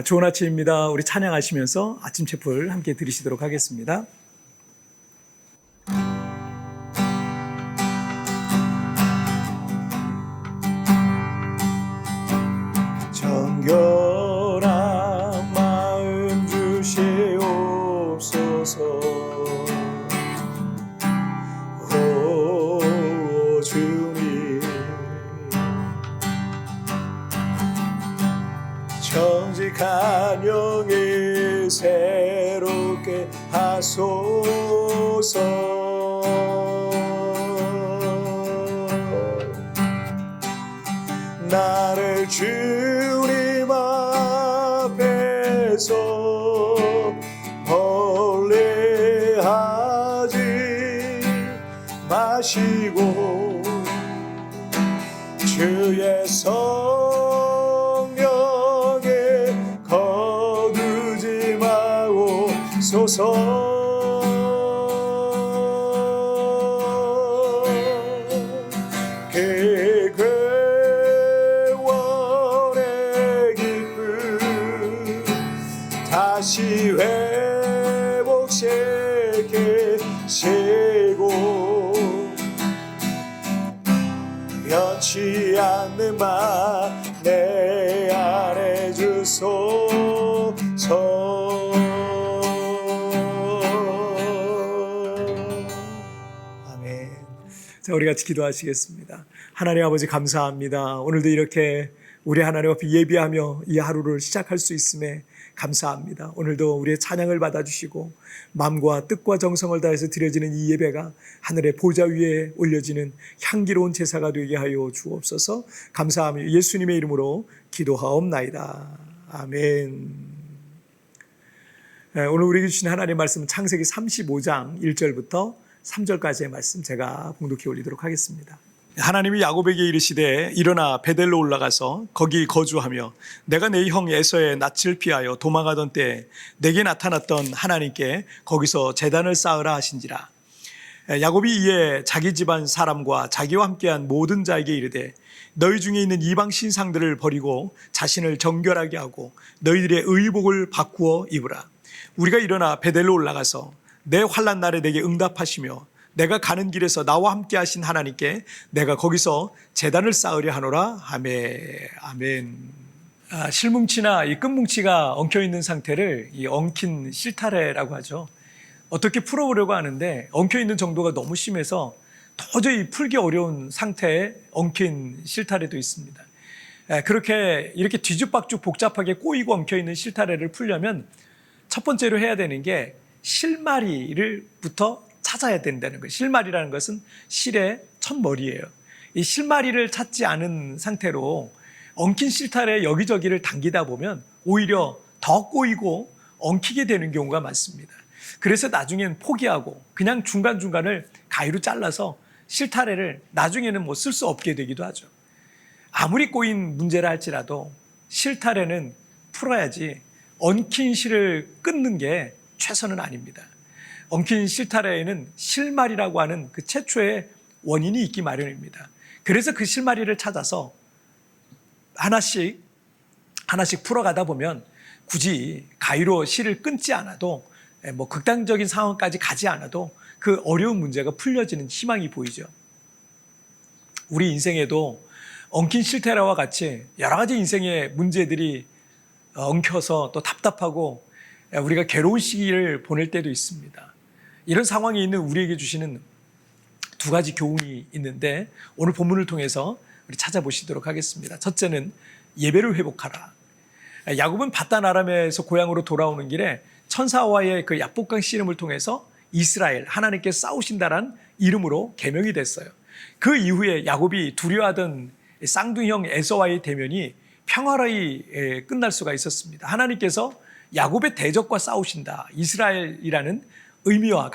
좋은 아침입니다. 우리 찬양하시면서 아침 채플 함께 들으시도록 하겠습니다. 정결한 마음 주시옵소서. 오 주님, 정직한 영을 새롭게 하소서. 나를 주님 앞에서 멀리하지 마시고 주의 성령에 거두지 마옵소서. 다시 회복시키시고 변치 않는 마 내 안에 주소서. 아멘. 자, 우리 같이 기도하시겠습니다. 하나님 아버지, 감사합니다. 오늘도 이렇게 우리 하나님 앞에 예비하며 이 하루를 시작할 수 있음에 감사합니다. 오늘도 우리의 찬양을 받아주시고 마음과 뜻과 정성을 다해서 드려지는 이 예배가 하늘의 보좌 위에 올려지는 향기로운 제사가 되게 하여 주옵소서. 감사하며 예수님의 이름으로 기도하옵나이다. 아멘. 오늘 우리에게 주신 하나님의 말씀은 창세기 35장 1절부터 3절까지의 말씀 제가 봉독해 올리도록 하겠습니다. 하나님이 야곱에게 이르시되 일어나 베델로 올라가서 거기 거주하며 내가 내 형 에서의 낯을 피하여 도망하던 때에 내게 나타났던 하나님께 거기서 제단을 쌓으라 하신지라. 야곱이 이에 자기 집안 사람과 자기와 함께한 모든 자에게 이르되 너희 중에 있는 이방 신상들을 버리고 자신을 정결하게 하고 너희들의 의복을 바꾸어 입으라. 우리가 일어나 베델로 올라가서 내 환난 날에 내게 응답하시며 내가 가는 길에서 나와 함께 하신 하나님께 내가 거기서 제단을 쌓으려 하노라. 아멘. 실뭉치나 이 끝뭉치가 엉켜있는 상태를 이 엉킨 실타래라고 하죠. 어떻게 풀어보려고 하는데 엉켜있는 정도가 너무 심해서 도저히 풀기 어려운 상태에 엉킨 실타래도 있습니다. 그렇게 이렇게 뒤죽박죽 복잡하게 꼬이고 엉켜있는 실타래를 풀려면 첫 번째로 해야 되는 게 실마리를부터 찾아야 된다는 거예요. 실마리라는 것은 실의 첫머리예요. 이 실마리를 찾지 않은 상태로 엉킨 실타래 여기저기를 당기다 보면 오히려 더 꼬이고 엉키게 되는 경우가 많습니다. 그래서 나중엔 포기하고 그냥 중간중간을 가위로 잘라서 실타래를 나중에는 뭐 쓸 수 없게 되기도 하죠. 아무리 꼬인 문제라 할지라도 실타래는 풀어야지 엉킨 실을 끊는 게 최선은 아닙니다. 엉킨 실타래에는 실마리라고 하는 그 최초의 원인이 있기 마련입니다. 그래서 그 실마리를 찾아서 하나씩 풀어가다 보면 굳이 가위로 실을 끊지 않아도 뭐 극단적인 상황까지 가지 않아도 그 어려운 문제가 풀려지는 희망이 보이죠. 우리 인생에도 엉킨 실타래와 같이 여러 가지 인생의 문제들이 엉켜서 또 답답하고 우리가 괴로운 시기를 보낼 때도 있습니다. 이런 상황에 있는 우리에게 주시는 두 가지 교훈이 있는데 오늘 본문을 통해서 우리 찾아보시도록 하겠습니다. 첫째는 예배를 회복하라. 야곱은 바단 아람에서 고향으로 돌아오는 길에 천사와의 그 야복강 씨름을 통해서 이스라엘, 하나님께 싸우신다라는 이름으로 개명이 됐어요. 그 이후에 야곱이 두려워하던 쌍둥이형 에서와의 대면이 평화로이 끝날 수가 있었습니다. 하나님께서 야곱의 대적과 싸우신다. 이스라엘이라는 의미와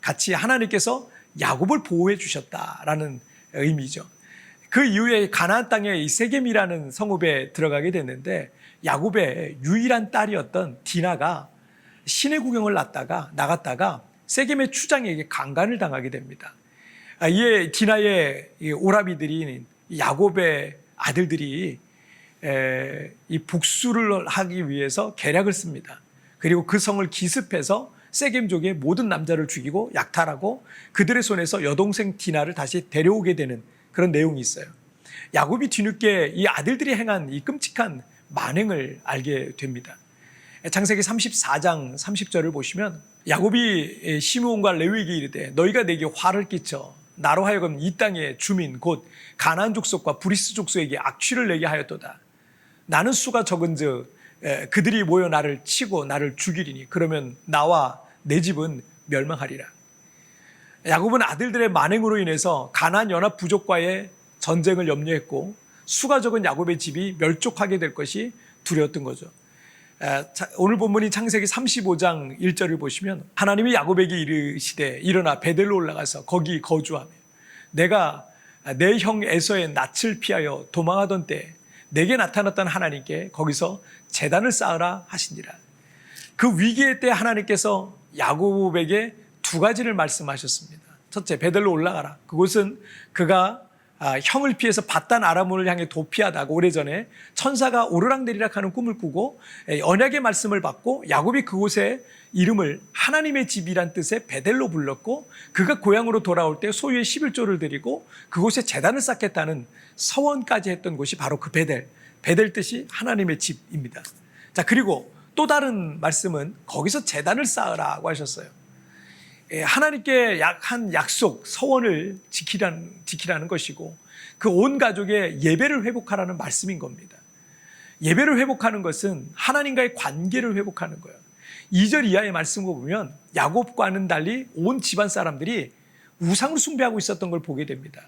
같이 하나님께서 야곱을 보호해 주셨다라는 의미죠. 그 이후에 가나안 땅에 이 세겜이라는 성읍에 들어가게 됐는데 야곱의 유일한 딸이었던 디나가 시내 구경을 나갔다가 세겜의 추장에게 강간을 당하게 됩니다. 이에 디나의 오라비들이 야곱의 아들들이 이 복수를 하기 위해서 계략을 씁니다. 그리고 그 성을 기습해서 세겜족의 모든 남자를 죽이고 약탈하고 그들의 손에서 여동생 디나를 다시 데려오게 되는 그런 내용이 있어요. 야곱이 뒤늦게 이 아들들이 행한 이 끔찍한 만행을 알게 됩니다. 창세기 34장 30절을 보시면 야곱이 시므온과 레위에게 이르되 너희가 내게 화를 끼쳐 나로 하여금 이 땅의 주민 곧 가나안 족속과 브리스 족속에게 악취를 내게 하였도다. 나는 수가 적은즉 그들이 모여 나를 치고 나를 죽이리니 그러면 나와 내 집은 멸망하리라. 야곱은 아들들의 만행으로 인해서 가나안 연합 부족과의 전쟁을 염려했고 수가 적은 야곱의 집이 멸족하게 될 것이 두려웠던 거죠. 오늘 본문이 창세기 35장 1절을 보시면 하나님이 야곱에게 이르시되 일어나 베델로 올라가서 거기 거주하며 내가 내 형 에서의 낯을 피하여 도망하던 때 내게 나타났던 하나님께 거기서 제단을 쌓으라 하시니라. 그 위기의 때 하나님께서 야곱에게 두 가지를 말씀하셨습니다. 첫째, 베델로 올라가라. 그곳은 그가 형을 피해서 밧단 아람몬을 향해 도피하다가 오래전에 천사가 오르락내리락 하는 꿈을 꾸고 언약의 말씀을 받고 야곱이 그곳에 이름을 하나님의 집이란 뜻의 베델로 불렀고 그가 고향으로 돌아올 때 소유의 11조를 드리고 그곳에 제단을 쌓겠다는 서원까지 했던 곳이 바로 그 베델 뜻이 하나님의 집입니다. 자, 그리고 또 다른 말씀은 거기서 제단을 쌓으라고 하셨어요. 하나님께 한 약속, 서원을 지키라는 것이고 그 온 가족의 예배를 회복하라는 말씀인 겁니다. 예배를 회복하는 것은 하나님과의 관계를 회복하는 거예요. 2절 이하의 말씀을 보면 야곱과는 달리 온 집안 사람들이 우상을 숭배하고 있었던 걸 보게 됩니다.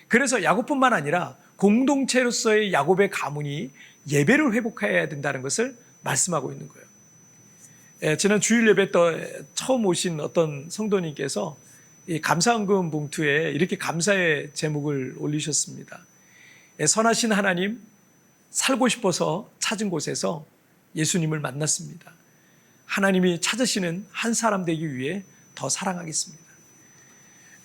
그래서 야곱뿐만 아니라 공동체로서의 야곱의 가문이 예배를 회복해야 된다는 것을 말씀하고 있는 거예요. 지난 주일 예배 때 처음 오신 어떤 성도님께서 이 감사헌금 봉투에 이렇게 감사의 제목을 올리셨습니다. 선하신 하나님, 살고 싶어서 찾은 곳에서 예수님을 만났습니다. 하나님이 찾으시는 한 사람 되기 위해 더 사랑하겠습니다.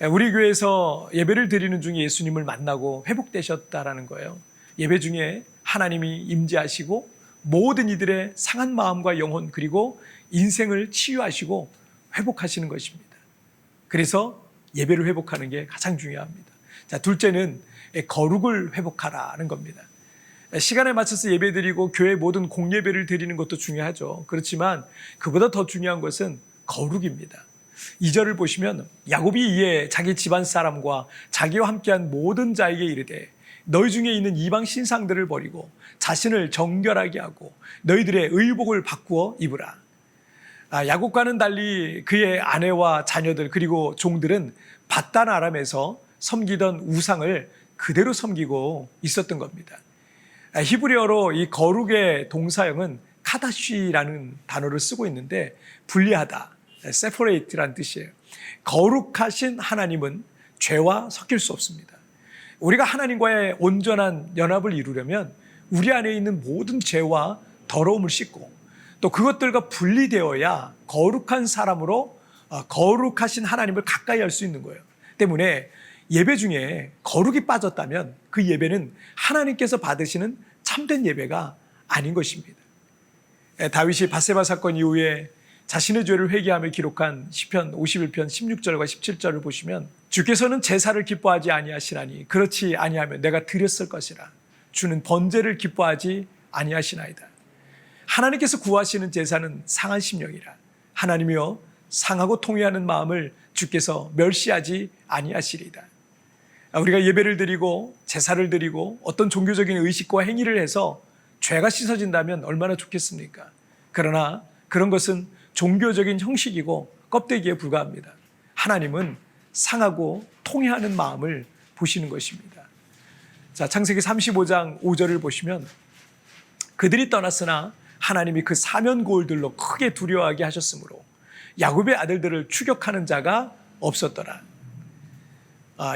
우리 교회에서 예배를 드리는 중에 예수님을 만나고 회복되셨다라는 거예요. 예배 중에 하나님이 임재하시고 모든 이들의 상한 마음과 영혼 그리고 인생을 치유하시고 회복하시는 것입니다. 그래서 예배를 회복하는 게 가장 중요합니다. 자, 둘째는 거룩을 회복하라는 겁니다. 시간에 맞춰서 예배드리고 교회 모든 공예배를 드리는 것도 중요하죠. 그렇지만 그보다 더 중요한 것은 거룩입니다. 2절을 보시면 야곱이 이에 자기 집안 사람과 자기와 함께한 모든 자에게 이르되 너희 중에 있는 이방 신상들을 버리고 자신을 정결하게 하고 너희들의 의복을 바꾸어 입으라. 야곱과는 달리 그의 아내와 자녀들 그리고 종들은 밧단 아람에서 섬기던 우상을 그대로 섬기고 있었던 겁니다. 히브리어로 이 거룩의 동사형은 카다쉬라는 단어를 쓰고 있는데 분리하다, separate라는 뜻이에요. 거룩하신 하나님은 죄와 섞일 수 없습니다. 우리가 하나님과의 온전한 연합을 이루려면 우리 안에 있는 모든 죄와 더러움을 씻고 또 그것들과 분리되어야 거룩한 사람으로 거룩하신 하나님을 가까이 할 수 있는 거예요. 때문에 예배 중에 거룩이 빠졌다면 그 예배는 하나님께서 받으시는 참된 예배가 아닌 것입니다. 다윗이 밧세바 사건 이후에 자신의 죄를 회개하며 기록한 시편 51편 16절과 17절을 보시면 주께서는 제사를 기뻐하지 아니하시나니 그렇지 아니하면 내가 드렸을 것이라. 주는 번제를 기뻐하지 아니하시나이다. 하나님께서 구하시는 제사는 상한 심령이라. 하나님이여 상하고 통회하는 마음을 주께서 멸시하지 아니하시리이다. 우리가 예배를 드리고 제사를 드리고 어떤 종교적인 의식과 행위를 해서 죄가 씻어진다면 얼마나 좋겠습니까? 그러나 그런 것은 종교적인 형식이고 껍데기에 불과합니다. 하나님은 상하고 통회하는 마음을 보시는 것입니다. 자, 창세기 35장 5절을 보시면 그들이 떠났으나 하나님이 그 사면 고울들로 크게 두려워하게 하셨으므로 야곱의 아들들을 추격하는 자가 없었더라.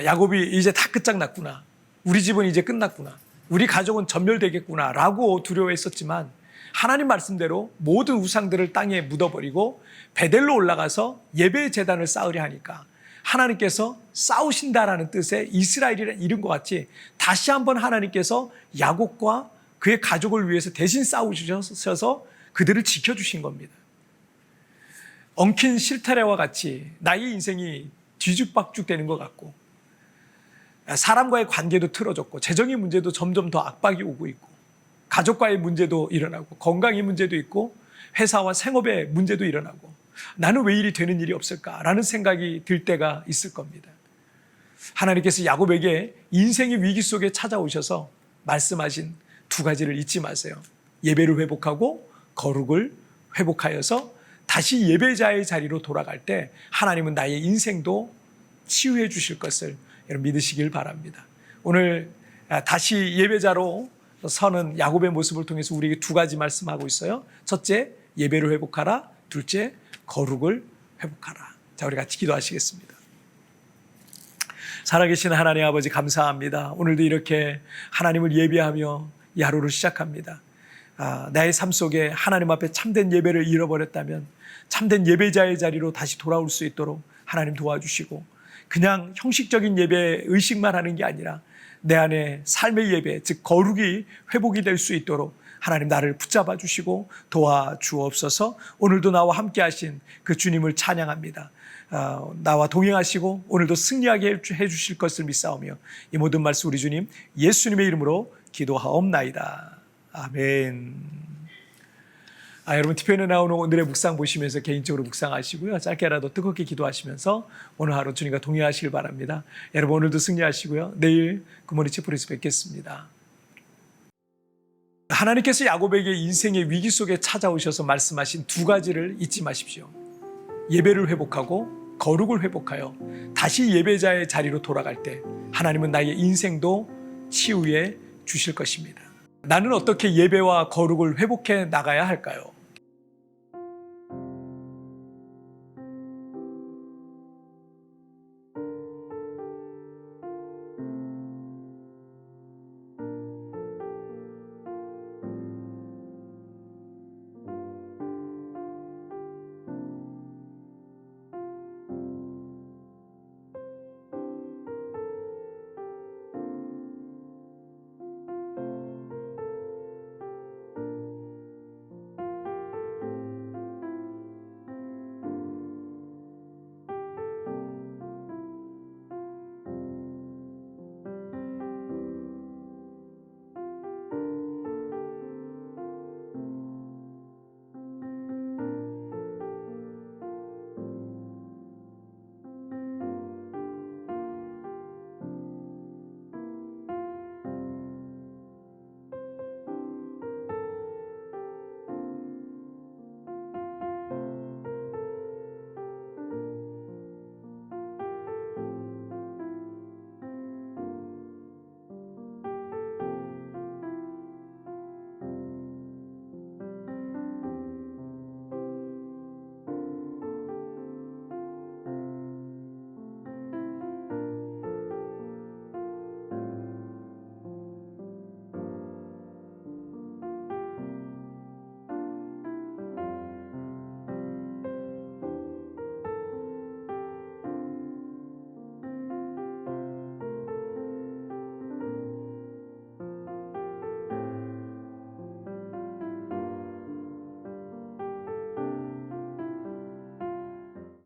야곱이 이제 다 끝장났구나. 우리 집은 이제 끝났구나. 우리 가족은 전멸되겠구나 라고 두려워했었지만 하나님 말씀대로 모든 우상들을 땅에 묻어버리고 베델로 올라가서 예배의 제단을 쌓으려 하니까 하나님께서 싸우신다라는 뜻의 이스라엘이라는 이름과 같이 다시 한번 하나님께서 야곱과 그의 가족을 위해서 대신 싸우셔서 그들을 지켜주신 겁니다. 엉킨 실타래와 같이 나의 인생이 뒤죽박죽 되는 것 같고, 사람과의 관계도 틀어졌고, 재정의 문제도 점점 더 압박이 오고 있고, 가족과의 문제도 일어나고, 건강의 문제도 있고, 회사와 생업의 문제도 일어나고, 나는 왜 이리 되는 일이 없을까라는 생각이 들 때가 있을 겁니다. 하나님께서 야곱에게 인생의 위기 속에 찾아오셔서 말씀하신 두 가지를 잊지 마세요. 예배를 회복하고 거룩을 회복하여서 다시 예배자의 자리로 돌아갈 때 하나님은 나의 인생도 치유해 주실 것을 여러분 믿으시길 바랍니다. 오늘 다시 예배자로 서는 야곱의 모습을 통해서 우리에게 두 가지 말씀하고 있어요. 첫째, 예배를 회복하라. 둘째, 거룩을 회복하라. 자, 우리 같이 기도하시겠습니다. 살아계신 하나님 아버지 감사합니다. 오늘도 이렇게 하나님을 예배하며 이 하루를 시작합니다. 나의 삶 속에 하나님 앞에 참된 예배를 잃어버렸다면 참된 예배자의 자리로 다시 돌아올 수 있도록 하나님 도와주시고, 그냥 형식적인 예배 의식만 하는 게 아니라 내 안에 삶의 예배, 즉 거룩이 회복이 될 수 있도록 하나님 나를 붙잡아 주시고 도와주옵소서. 오늘도 나와 함께 하신 그 주님을 찬양합니다. 나와 동행하시고 오늘도 승리하게 해주실 것을 믿사오며 이 모든 말씀 우리 주님 예수님의 이름으로 기도하옵나이다. 아멘. 여러분 TVN에 나오는 오늘의 묵상 보시면서 개인적으로 묵상하시고요. 짧게라도 뜨겁게 기도하시면서 오늘 하루 주님과 동행하시길 바랍니다. 여러분 오늘도 승리하시고요. 내일 굿모닝 치프에서 뵙겠습니다. 하나님께서 야곱에게 인생의 위기 속에 찾아오셔서 말씀하신 두 가지를 잊지 마십시오. 예배를 회복하고 거룩을 회복하여 다시 예배자의 자리로 돌아갈 때 하나님은 나의 인생도 치유해 주실 것입니다. 나는 어떻게 예배와 거룩을 회복해 나가야 할까요?